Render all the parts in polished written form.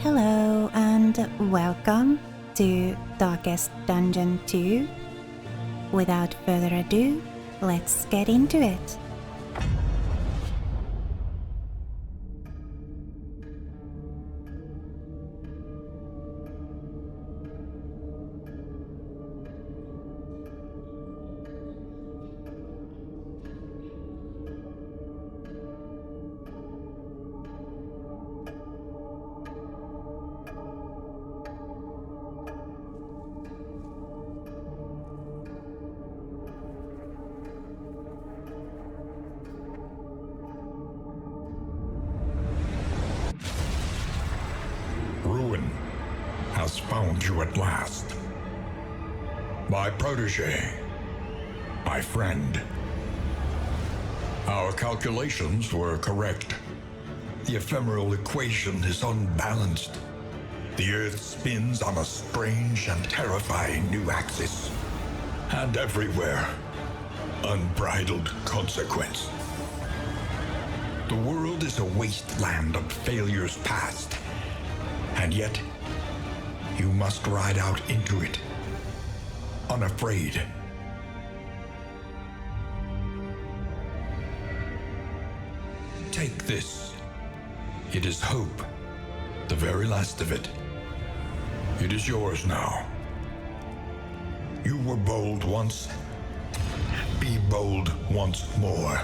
Hello and welcome to Darkest Dungeon 2. Without further ado, let's get into it. Ruin has found you at last. My protege, my friend. Our calculations were correct. The ephemeral equation is unbalanced. The Earth spins on a strange and terrifying new axis. And everywhere, unbridled consequence. The world is a wasteland of failures past. And yet, you must ride out into it, unafraid. Take this. It is hope, the very last of it. It is yours now. You were bold once. Be bold once more.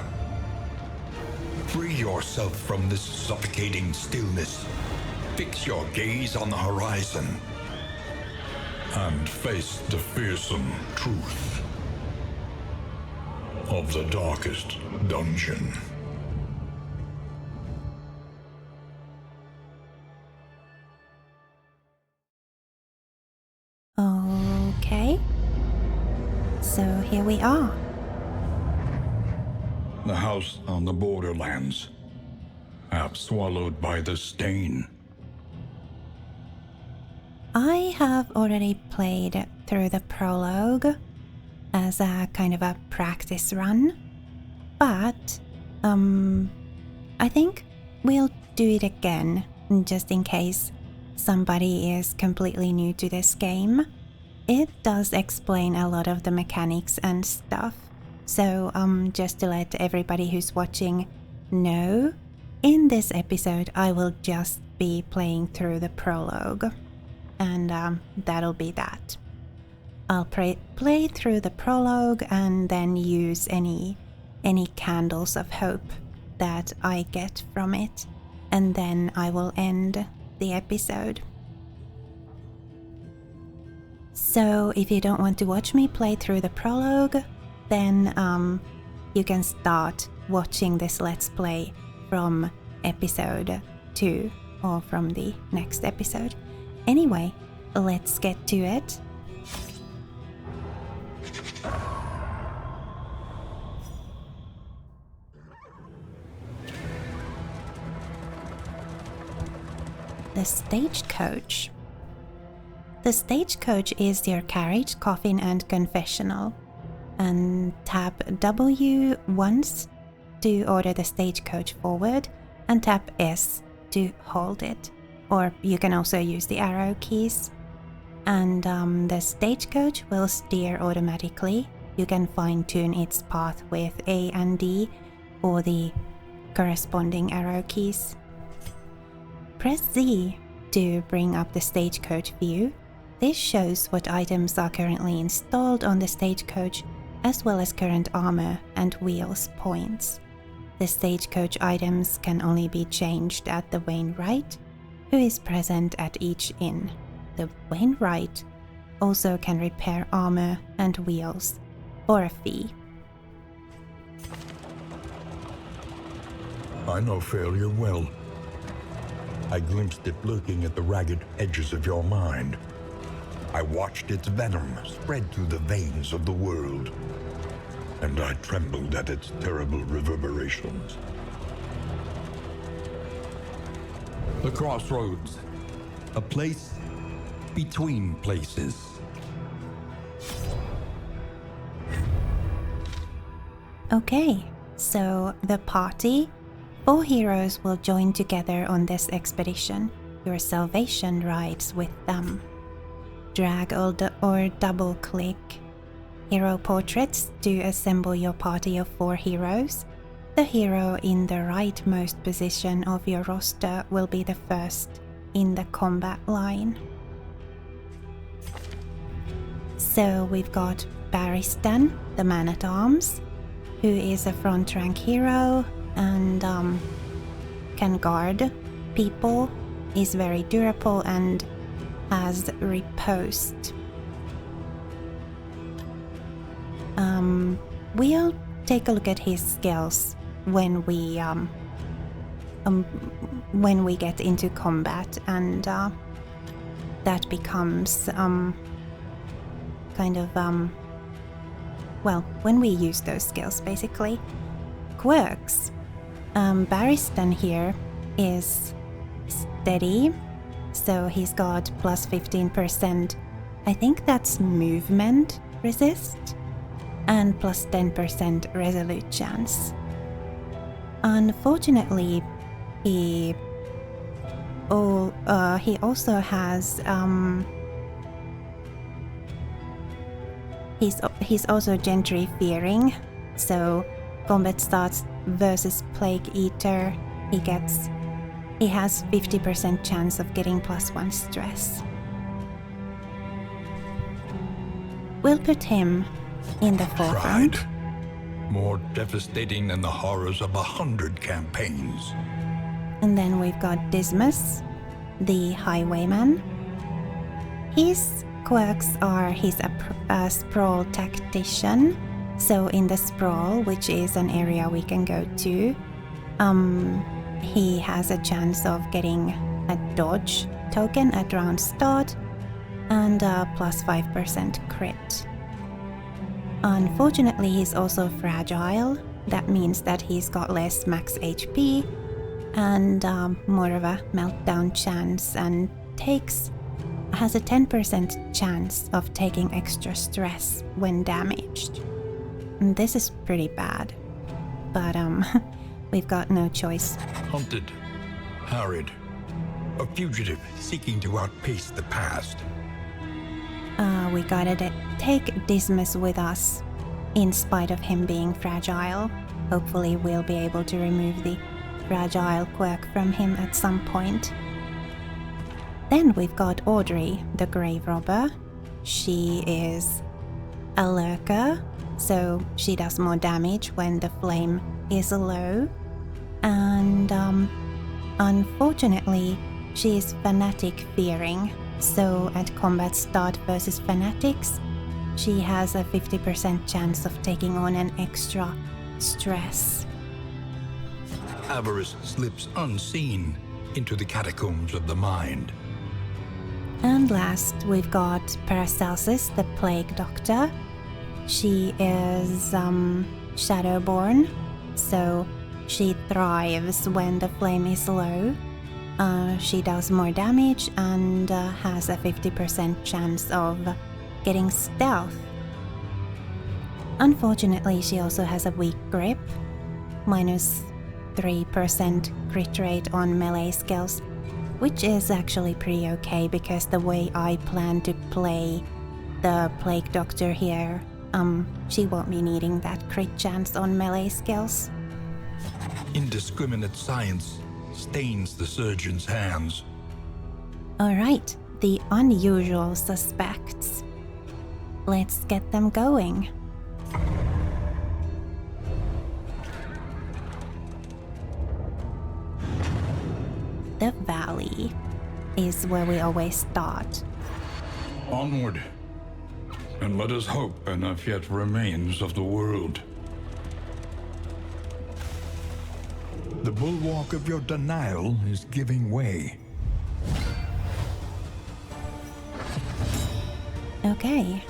Free yourself from this suffocating stillness. Fix your gaze on the horizon and face the fearsome truth of the darkest dungeon. Okay, so here we are. The house on the borderlands, half swallowed by the stain. I have already played through the prologue as a kind of a practice run, but I think we'll do it again just in case somebody is completely new to this game. It does explain a lot of the mechanics and stuff, so just to let everybody who's watching know, in this episode I will just be playing through the prologue. And that'll be that. I'll play through the prologue and then use any candles of hope that I get from it, and then I will end the episode. So if you don't want to watch me play through the prologue, then you can start watching this Let's Play from episode 2 or from the next episode. Anyway, let's get to it. The stagecoach. The stagecoach is your carriage, coffin, and confessional. And tap W once to order the stagecoach forward, and tap S to hold it. Or you can also use the arrow keys. And the stagecoach will steer automatically. You can fine-tune its path with A and D or the corresponding arrow keys. Press Z to bring up the stagecoach view. This shows what items are currently installed on the stagecoach, as well as current armor and wheels points. The stagecoach items can only be changed at the wainwright, who is present at each inn. The wainwright also can repair armor and wheels for a fee. I know failure well. I glimpsed it lurking at the ragged edges of your mind. I watched its venom spread through the veins of the world, and I trembled at its terrible reverberations. The crossroads, a place between places. Okay, so the party, 4 heroes will join together on this expedition. your salvation rides with them. Drag or double click hero portraits to assemble your party of 4 heroes. The hero in the rightmost position of your roster will be the first in the combat line. So we've got Barristan, the man-at-arms, who is a front rank hero and can guard people, is very durable and has riposte. We'll take a look at his skills when we get into combat, and that becomes when we use those skills, basically. Quirks. Barristan here is steady, so he's got plus 15%. I think that's movement resist, and plus 10% resolute chance. Unfortunately, he also has he's also gentry fearing, so combat starts versus Plague Eater, he has 50% chance of getting +1 stress. We'll put him in the forefront. Pride. More devastating than the horrors of 100 campaigns. And then we've got Dismas, the highwayman. His quirks are he's a sprawl tactician. So in the sprawl, which is an area we can go to, he has a chance of getting a dodge token at round start and a plus 5% crit. Unfortunately, he's also fragile. That means that he's got less max HP and more of a meltdown chance, and has a 10% chance of taking extra stress when damaged. And this is pretty bad, but we've got no choice. Hunted, harried, a fugitive seeking to outpace the past. We gotta take Dismas with us, in spite of him being fragile. Hopefully we'll be able to remove the fragile quirk from him at some point. Then we've got Audrey, the grave robber. She is a lurker, so she does more damage when the flame is low. And unfortunately, she is fanatic fearing. So at combat start versus fanatics, she has a 50% chance of taking on an extra stress. Avarice slips unseen into the catacombs of the mind. And last, we've got Paracelsus, the plague doctor. She is shadowborn, so she thrives when the flame is low. She does more damage and has a 50% chance of getting stealth. Unfortunately, she also has a weak grip, minus 3% crit rate on melee skills, which is actually pretty okay because the way I plan to play the Plague Doctor here, she won't be needing that crit chance on melee skills. Indiscriminate science stains the surgeon's hands. Alright, the unusual suspects. Let's get them going. The valley is where we always start. Onward, and let us hope enough yet remains of the world. The bulwark of your denial is giving way. Okay,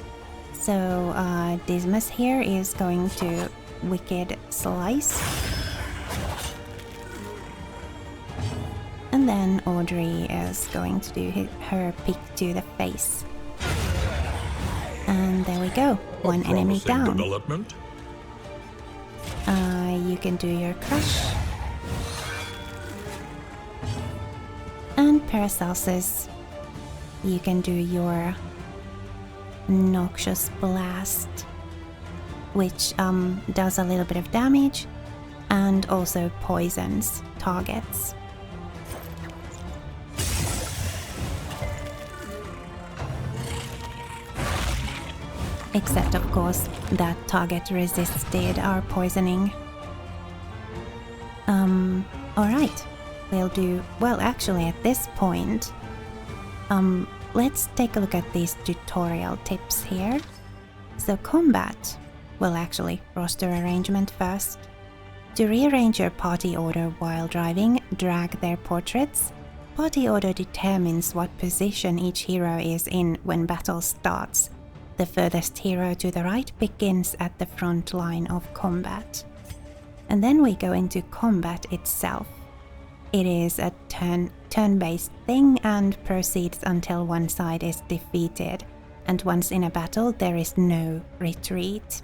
so Dismas here is going to Wicked Slice. And then Audrey is going to do her pick to the face. And there we go, one enemy down. Development. You can do your crush. And And Paracelsus, you can do your Noxious Blast, which does a little bit of damage and also poisons targets. Except, of course, that target resisted our poisoning. Alright, we'll do... Well, actually, at this point, let's take a look at these tutorial tips here. So combat... Well, actually, roster arrangement first. To rearrange your party order while driving, drag their portraits. Party order determines what position each hero is in when battle starts. The furthest hero to the right begins at the front line of combat. And then we go into combat itself. It is a turn-based thing and proceeds until one side is defeated, and once in a battle there is no retreat.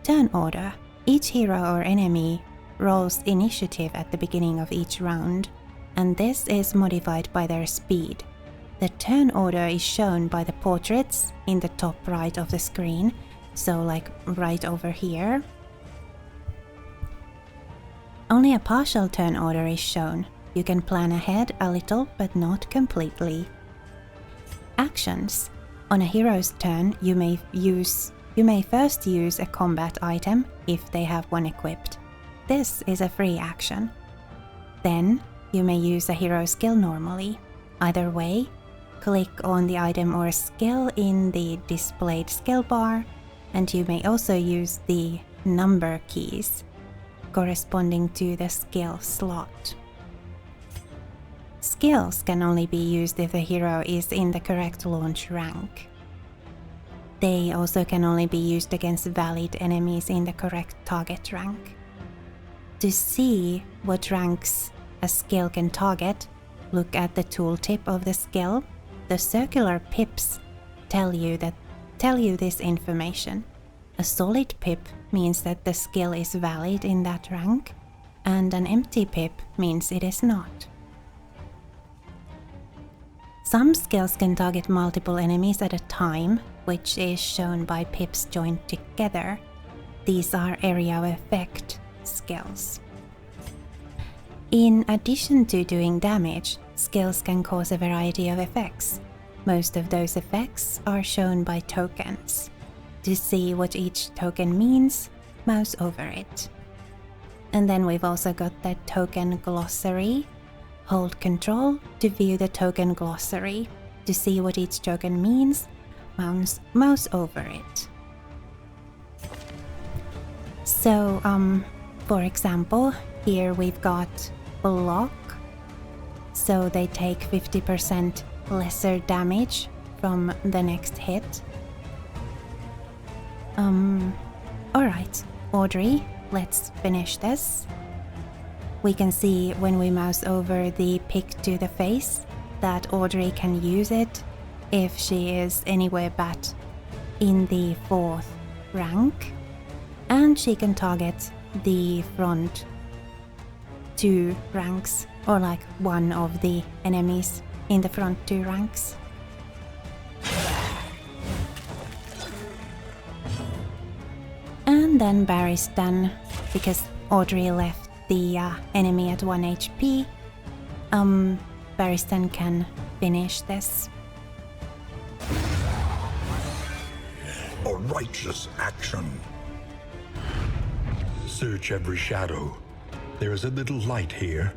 Turn order. Each hero or enemy rolls initiative at the beginning of each round, and this is modified by their speed. The turn order is shown by the portraits in the top right of the screen, so like right over here. Only a partial turn order is shown. You can plan ahead a little, but not completely. Actions. On a hero's turn, you may first use a combat item if they have one equipped. This is a free action. Then, you may use a hero skill normally. Either way, click on the item or skill in the displayed skill bar, and you may also use the number keys corresponding to the skill slot. Skills can only be used if the hero is in the correct launch rank. They also can only be used against valid enemies in the correct target rank. To see what ranks a skill can target, look at the tooltip of the skill. The circular pips tell you this information. A solid pip means that the skill is valid in that rank, and an empty pip means it is not. Some skills can target multiple enemies at a time, which is shown by pips joined together. These are area of effect skills. In addition to doing damage, skills can cause a variety of effects. Most of those effects are shown by tokens. To see what each token means, mouse over it. And then we've also got the token glossary. Hold Control to view the token glossary. To see what each token means, mouse over it. So, for example, here we've got block. So they take 50% lesser damage from the next hit. Alright, Audrey, let's finish this. We can see when we mouse over the pick to the face that Audrey can use it if she is anywhere but in the 4th rank, and she can target the front 2 ranks, or like one of the enemies in the front 2 ranks. And then Barry's done, because Audrey left the enemy at 1 HP. Barristan can finish this. A righteous action. Search every shadow. There is a little light here.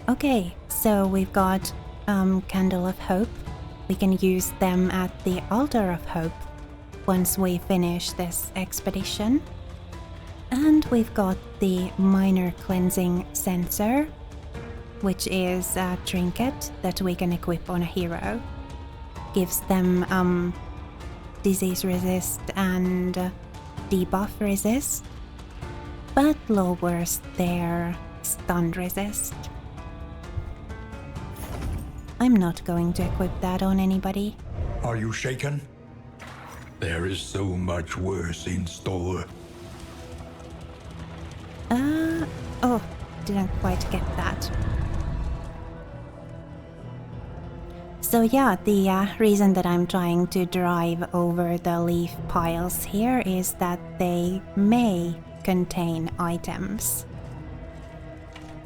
Okay, so we've got Candle of Hope. We can use them at the Altar of Hope once we finish this expedition. And we've got the Minor Cleansing Sensor, which is a trinket that we can equip on a hero. Gives them disease resist and debuff resist, but lowers their stun resist. I'm not going to equip that on anybody. Are you shaken? There is so much worse in store. Oh, didn't quite get that. So yeah, the reason that I'm trying to drive over the leaf piles here is that they may contain items.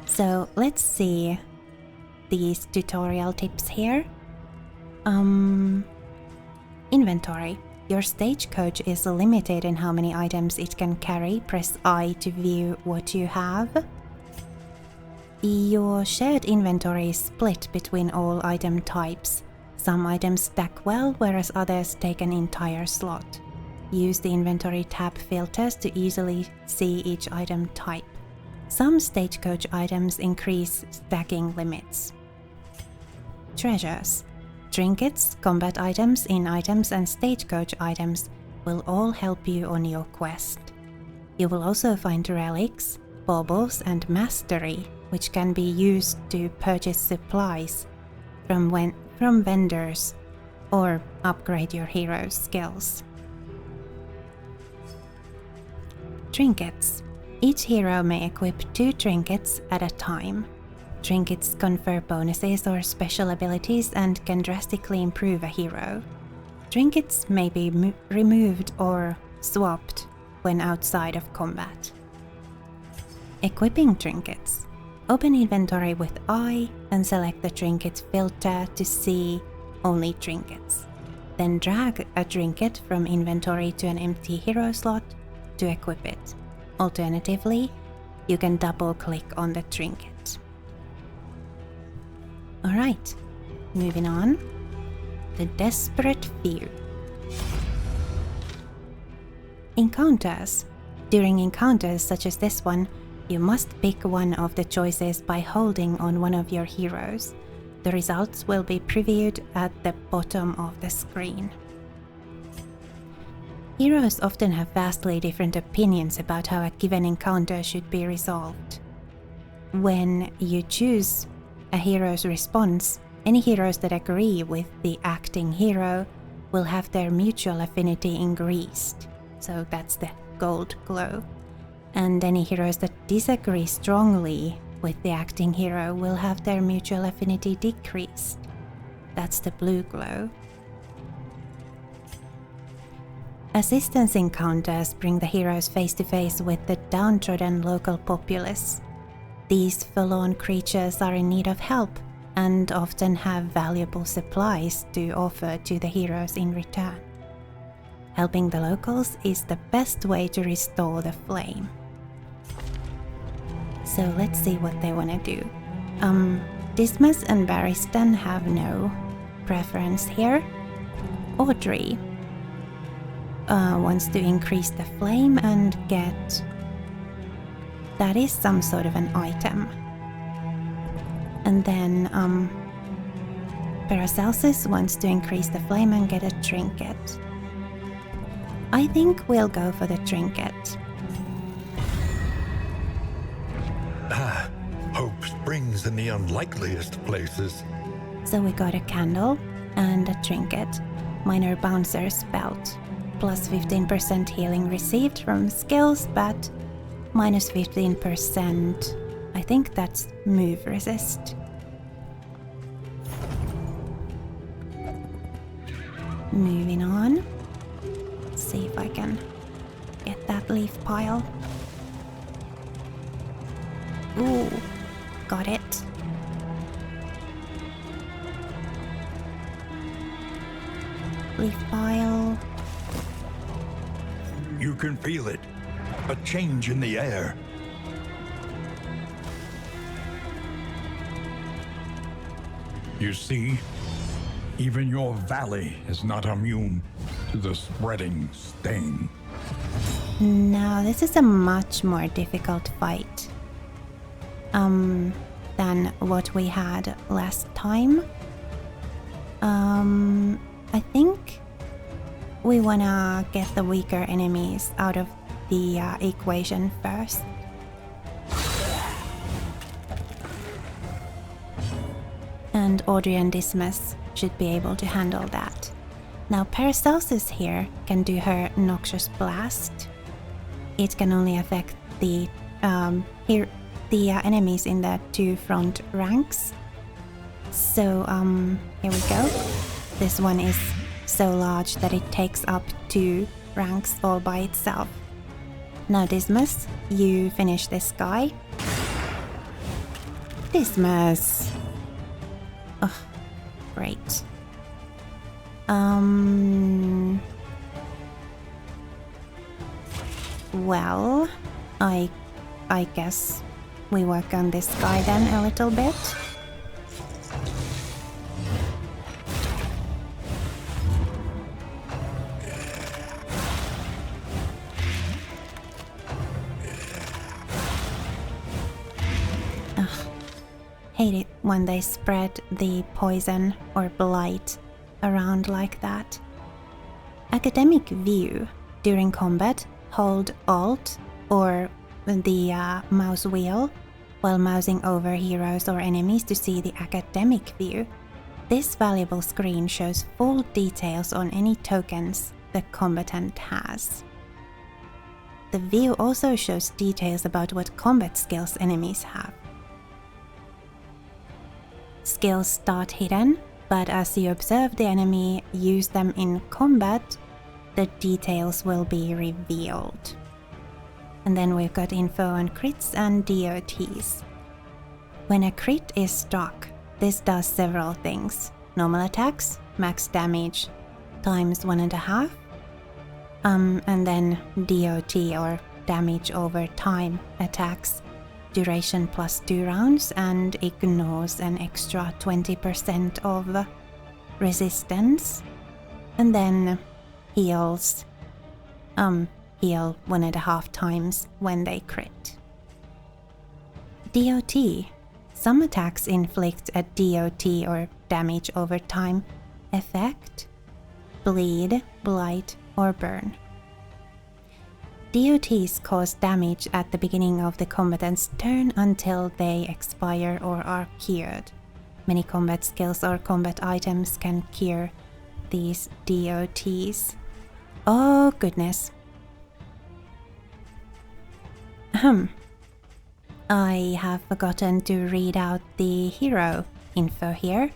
So let's see these tutorial tips here. Inventory. Your stagecoach is limited in how many items it can carry. Press I to view what you have. Your shared inventory is split between all item types. Some items stack well, whereas others take an entire slot. Use the inventory tab filters to easily see each item type. Some stagecoach items increase stacking limits. Treasures. Trinkets, combat items, in items, and stagecoach items will all help you on your quest. You will also find relics, baubles, and mastery, which can be used to purchase supplies from vendors or upgrade your hero's skills. Trinkets. Each hero may equip 2 trinkets at a time. Trinkets confer bonuses or special abilities and can drastically improve a hero. Trinkets may be removed or swapped when outside of combat. Equipping trinkets. Open inventory with I and select the trinket filter to see only trinkets. Then drag a trinket from inventory to an empty hero slot to equip it. Alternatively, you can double-click on the trinket. Alright, moving on. The Desperate Few. Encounters. During encounters such as this one, you must pick one of the choices by holding on one of your heroes. The results will be previewed at the bottom of the screen. Heroes often have vastly different opinions about how a given encounter should be resolved. When you choose a hero's response, any heroes that agree with the acting hero will have their mutual affinity increased. So that's the gold glow. And any heroes that disagree strongly with the acting hero will have their mutual affinity decreased. That's the blue glow. Assistance encounters bring the heroes face to face with the downtrodden local populace. These forlorn creatures are in need of help and often have valuable supplies to offer to the heroes in return. Helping the locals is the best way to restore the flame. So let's see what they want to do. Dismas and Barristan have no preference here. Audrey wants to increase the flame and get... that is some sort of an item. And then Paracelsus wants to increase the flame and get a trinket. I think we'll go for the trinket. Hope springs in the unlikeliest places. So we got a candle and a trinket. Minor Bouncer's Belt. Plus 15% healing received from skills, but minus 15%. I think that's move resist. Moving on. Let's see if I can get that leaf pile. Ooh, got it. Leaf pile. You can feel it. A change in the air. You see, even your valley is not immune to the spreading stain. Now this is a much more difficult fight than what we had last time. I think we wanna get the weaker enemies out of the equation first. And Audrey and Dismas should be able to handle that. Now Paracelsus here can do her Noxious Blast. It can only affect the enemies in the 2 front ranks. So, here we go. This one is so large that it takes up 2 ranks all by itself. Now, Dismas, you finish this guy. Dismas! Ugh, great. Well, I guess we work on this guy then a little bit. Ugh, hate it when they spread the poison or blight around like that. Academic view. During combat, hold Alt or the mouse wheel while mousing over heroes or enemies to see the academic view. This valuable screen shows full details on any tokens the combatant has. The view also shows details about what combat skills enemies have. Skills start hidden, but as you observe the enemy use them in combat, the details will be revealed. And then we've got info on crits and DOTs. When a crit is struck, this does several things. Normal attacks, max damage times 1.5. And then DOT or damage over time attacks, duration plus 2 rounds and ignores an extra 20% of resistance. And then heals, heal 1.5 times when they crit. DOT. Some attacks inflict a DOT or damage over time effect, bleed, blight, or burn. DOTs cause damage at the beginning of the combatant's turn until they expire or are cured. Many combat skills or combat items can cure these DOTs. Oh goodness. I have forgotten to read out the hero info here.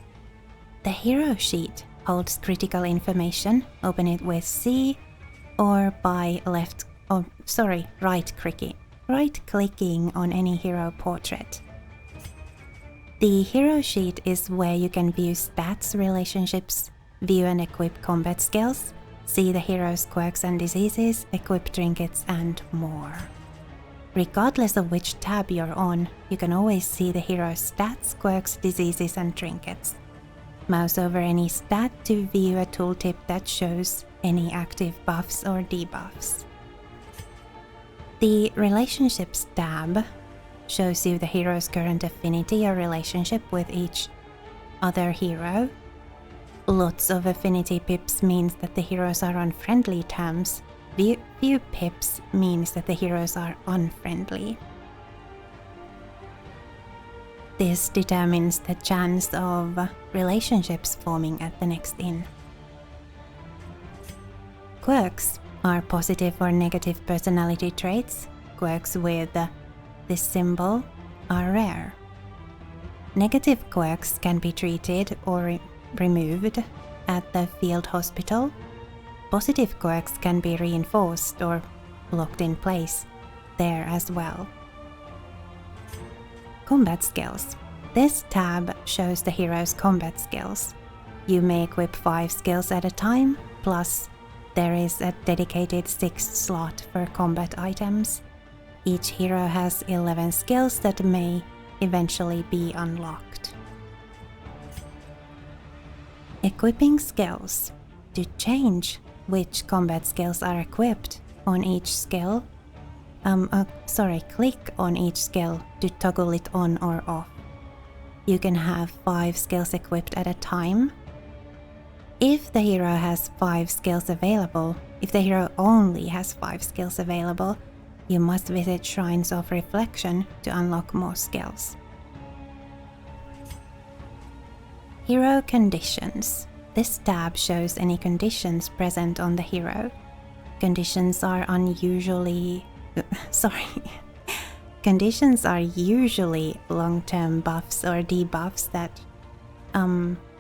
The hero sheet holds critical information. Open it with C or by right-clicking on any hero portrait. The hero sheet is where you can view stats, relationships, view and equip combat skills, see the hero's quirks and diseases, equip trinkets, and more. Regardless of which tab you're on, you can always see the hero's stats, quirks, diseases, and trinkets. Mouse over any stat to view a tooltip that shows any active buffs or debuffs. The Relationships tab shows you the hero's current affinity or relationship with each other hero. Lots of affinity pips means that the heroes are on friendly terms. Few pips means that the heroes are unfriendly. This determines the chance of relationships forming at the next inn. Quirks are positive or negative personality traits. Quirks with this symbol are rare. Negative quirks can be treated or removed at the field hospital. Positive quirks can be reinforced or locked in place there as well. Combat skills. This tab shows the hero's combat skills. You may equip 5 skills at a time, plus there is a dedicated 6th slot for combat items. Each hero has 11 skills that may eventually be unlocked. Equipping skills. To change which combat skills are equipped on each skill, click on each skill to toggle it on or off. You can have 5 skills equipped at a time. If the hero has 5 skills available, if the hero only has 5 skills available, you must visit Shrines of Reflection to unlock more skills. Hero conditions. This tab shows any conditions present on the hero. Conditions are usually long-term buffs or debuffs that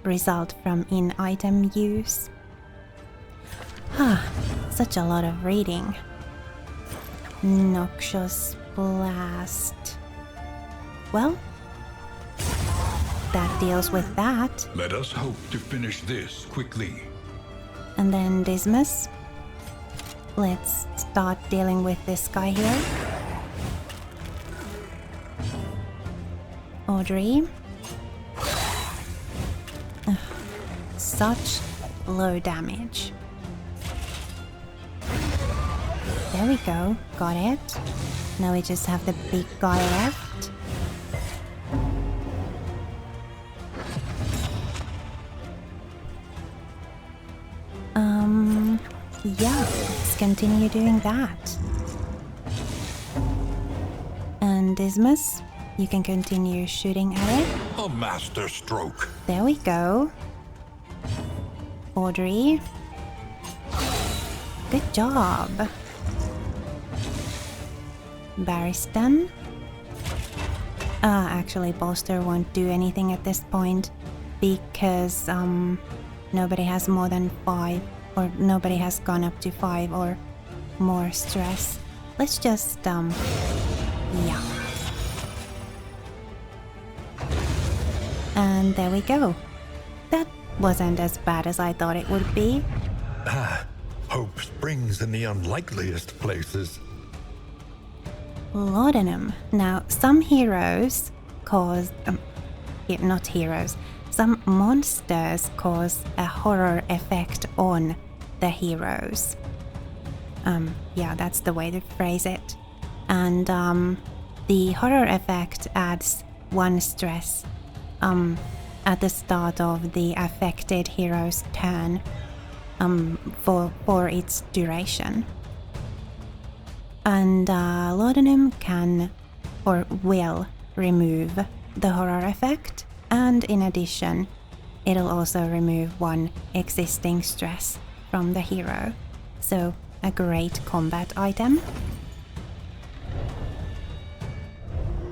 result from in-item use. Such a lot of reading. Noxious Blast. Well, that deals with that. Let us hope to finish this quickly. And then Dismas. Let's start dealing with this guy here. Audrey. Such low damage. There we go, got it. Now we just have the big guy left. Yeah, let's continue doing that. And Dismas, you can continue shooting at it. A master stroke. There we go. Audrey. Good job. Barristan. Actually, Bolster won't do anything at this point because nobody has more than 5, or nobody has gone up to 5 or more stress. Let's just yeah. And there we go. That wasn't as bad as I thought it would be. Hope springs in the unlikeliest places. Laudanum. Now, some heroes cause... not heroes. Some monsters cause a horror effect on the heroes. Yeah, that's the way to phrase it. And the horror effect adds 1 stress at the start of the affected hero's turn for its duration. And laudanum can or will remove the horror effect, and in addition, it'll also remove 1 existing stress from the hero. So, a great combat item.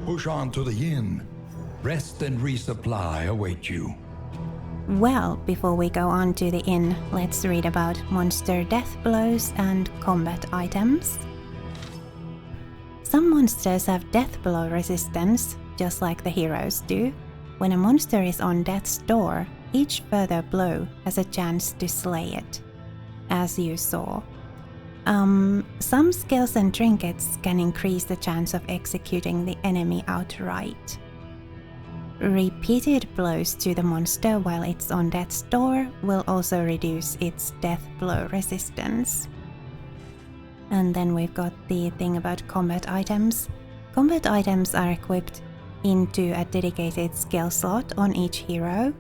Push on to the inn. Rest and resupply await you. Well, before we go on to the inn, let's read about monster death blows and combat items. Some monsters have death blow resistance, just like the heroes do. When a monster is on death's door, each further blow has a chance to slay it, as you saw. Some skills and trinkets can increase the chance of executing the enemy outright. Repeated blows to the monster while it's on death's door will also reduce its death blow resistance. And then we've got the thing about combat items. Combat items are equipped into a dedicated skill slot on each hero.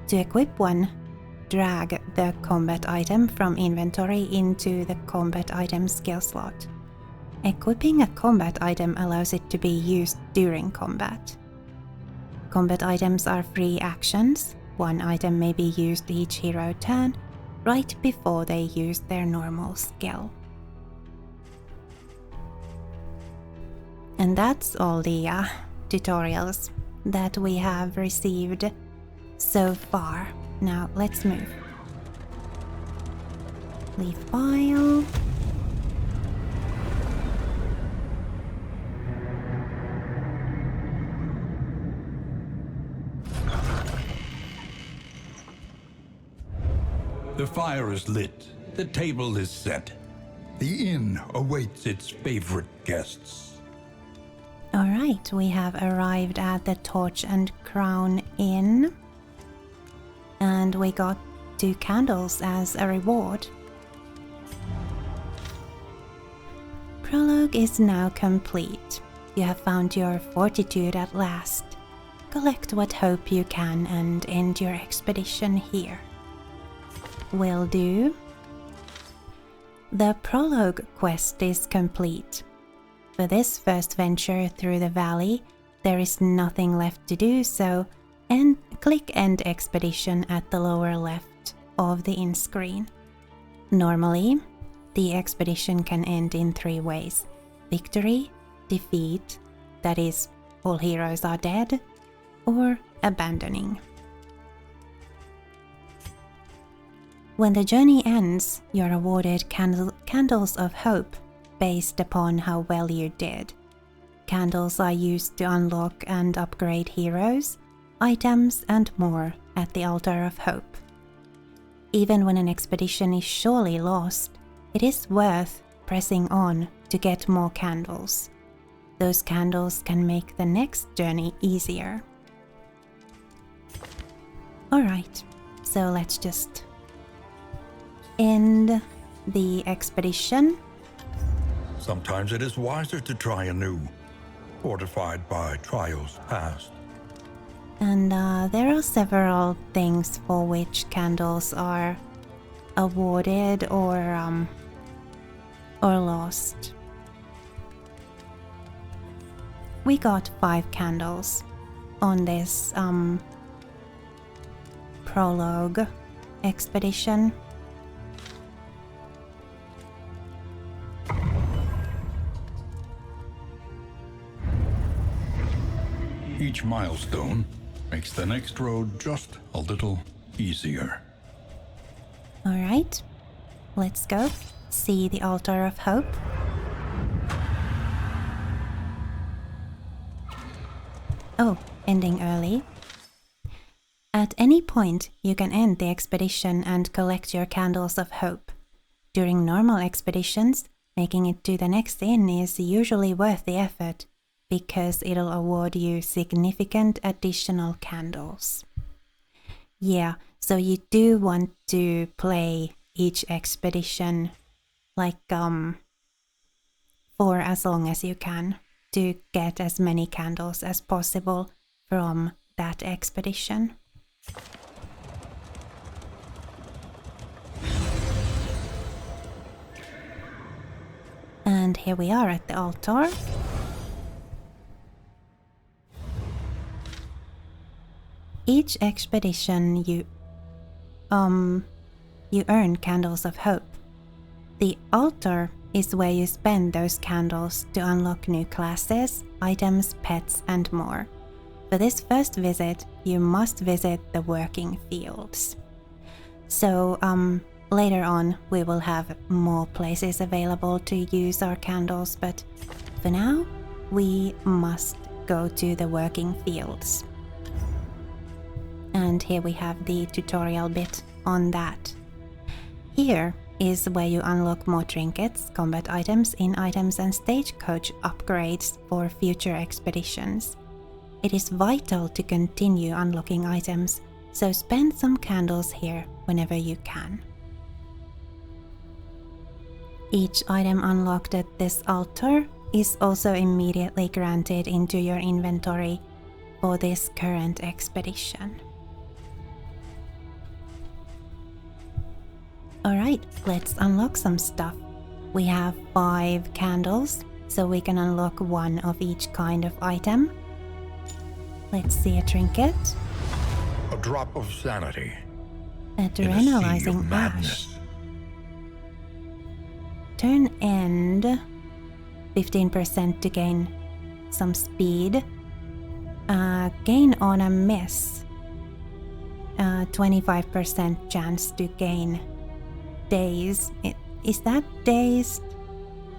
To equip one, drag the combat item from inventory into the combat item skill slot. Equipping a combat item allows it to be used during combat. Combat items are free actions. 1 item may be used each hero turn, right before they use their normal skill. And that's all the tutorials that we have received so far. Now let's move. Leave file. The fire is lit. The table is set. The inn awaits its favorite guests. Alright, we have arrived at the Torch and Crown Inn. And we got 2 candles as a reward. Prologue is now complete. You have found your fortitude at last. Collect what hope you can and end your expedition here. Will do. The Prologue quest is complete. For this first venture through the valley, there is nothing left to do, so click End Expedition at the lower left of the inn screen. Normally, the expedition can end in 3 ways: victory, defeat, that is, all heroes are dead, or abandoning. When the journey ends, you're awarded candles of hope based upon how well you did. Candles are used to unlock and upgrade heroes, items, and more at the Altar of Hope. Even when an expedition is surely lost, it is worth pressing on to get more candles. Those candles can make the next journey easier. Alright, so let's just end the expedition. Sometimes it is wiser to try anew, fortified by trials past. And there are several things for which candles are awarded or lost. We got 5 candles on this Prologue expedition. Each milestone makes the next road just a little easier. Alright, let's go see the Altar of Hope. Oh, ending early. At any point, you can end the expedition and collect your candles of hope. During normal expeditions, making it to the next inn is usually worth the effort, because it'll award you significant additional candles. Yeah, so you do want to play each expedition like for as long as you can to get as many candles as possible from that expedition. And here we are at the altar. Each expedition you earn candles of hope. The altar is where you spend those candles to unlock new classes, items, pets, and more. For this first visit, you must visit the working fields. So later on we will have more places available to use our candles, but for now we must go to the working fields. And here we have the tutorial bit on that. Here is where you unlock more trinkets, combat items, inn items, and stagecoach upgrades for future expeditions. It is vital to continue unlocking items, so spend some candles here whenever you can. Each item unlocked at this altar is also immediately granted into your inventory for this current expedition. Alright, let's unlock some stuff. We have 5 candles, so we can unlock one of each kind of item. Let's see a trinket. A drop of sanity. Adrenalizing ash. Turn end 15% to gain some speed. Gain on a miss 25% chance to gain daze. Is that dazed?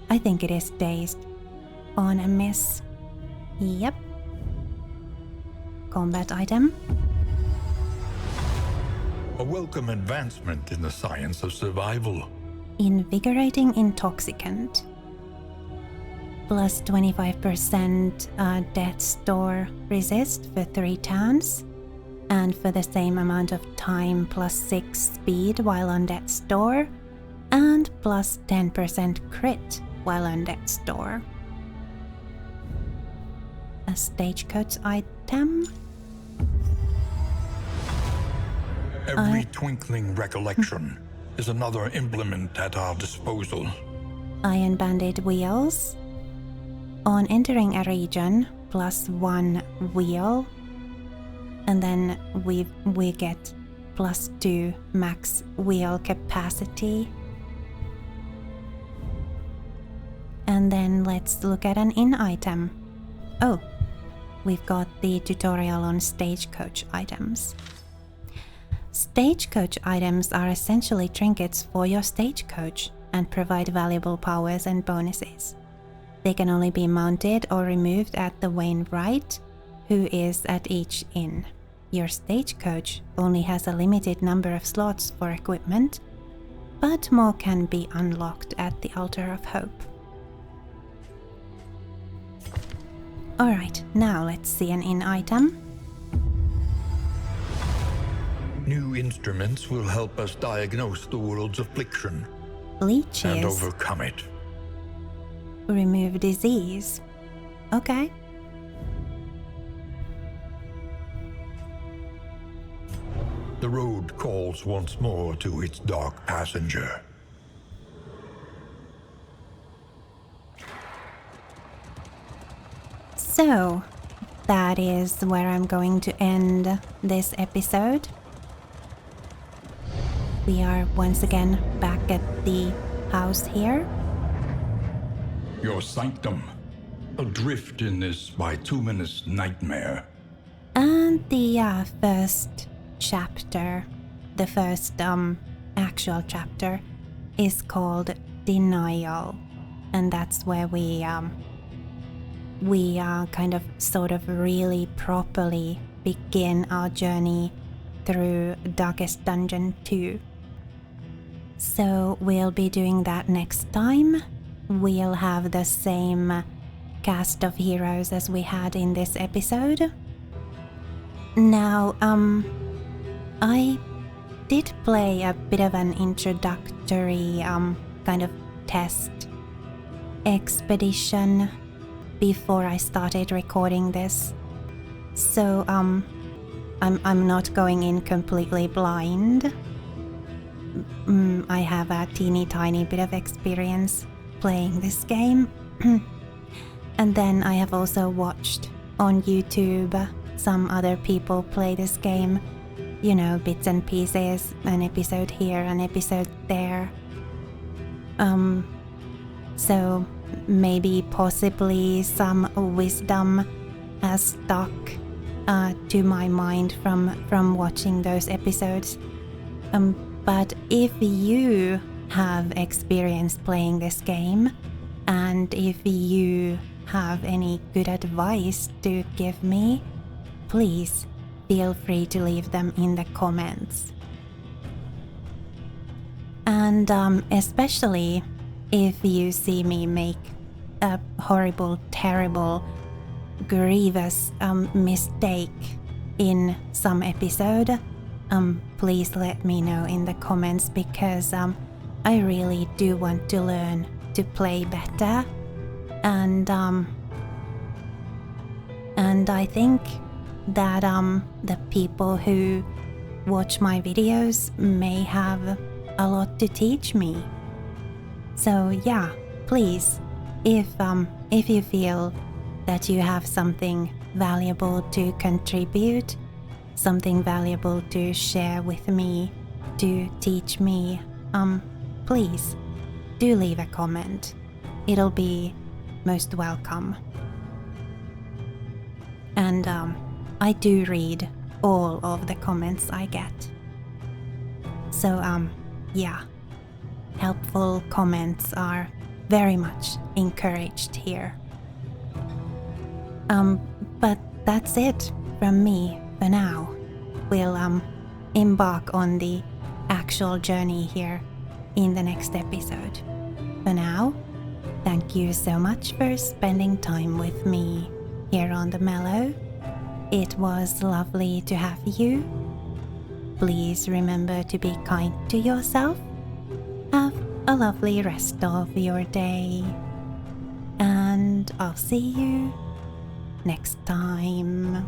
I think it is dazed. On a miss. Yep. Combat item. A welcome advancement in the science of survival. Invigorating intoxicant. Plus 25% death store resist for 3 turns. And for the same amount of time, plus 6 speed while on death store. And plus 10% crit while on death store. A stagecoach item. Every twinkling recollection is another implement at our disposal. Iron banded wheels. On entering a region, plus 1 wheel. And then we get plus 2 max wheel capacity. And then let's look at an inn item. Oh, we've got the tutorial on stagecoach items. Stagecoach items are essentially trinkets for your stagecoach and provide valuable powers and bonuses. They can only be mounted or removed at the wainwright, who is at each inn. Your stagecoach only has a limited number of slots for equipment, but more can be unlocked at the Altar of Hope. Alright, now let's see an inn item. New instruments will help us diagnose the world's affliction Leeches. and overcome it. Remove disease. Okay. The road calls once more to its dark passenger. So, that is where I'm going to end this episode. We are once again back at the house here. Your sanctum, adrift in this bituminous nightmare. And the first chapter, the first actual chapter, is called Denial, and that's where we kind of sort of really properly begin our journey through Darkest Dungeon 2. So we'll be doing that next time. We'll have the same cast of heroes as we had in this episode. Now, I did play a bit of an introductory kind of test expedition before I started recording this. So I'm not going in completely blind. I have a teeny tiny bit of experience playing this game. And then I have also watched on YouTube some other people play this game, you know, bits and pieces, an episode here, an episode there. So maybe possibly some wisdom has stuck to my mind from watching those episodes. But if you have experience playing this game, and if you have any good advice to give me, please feel free to leave them in the comments. And especially if you see me make a horrible, terrible, grievous mistake in some episode, please let me know in the comments, because I really do want to learn to play better. And I think that the people who watch my videos may have a lot to teach me. So yeah, please, if you feel that you have something valuable to contribute, something valuable to share with me, to teach me, please do leave a comment. It'll be most welcome. And I do read all of the comments I get. So yeah, helpful comments are very much encouraged here. But that's it from me for now. We'll embark on the actual journey here in the next episode. For now, thank you so much for spending time with me here on the Mellow. It was lovely to have you. Please remember to be kind to yourself. Have a lovely rest of your day. And I'll see you next time.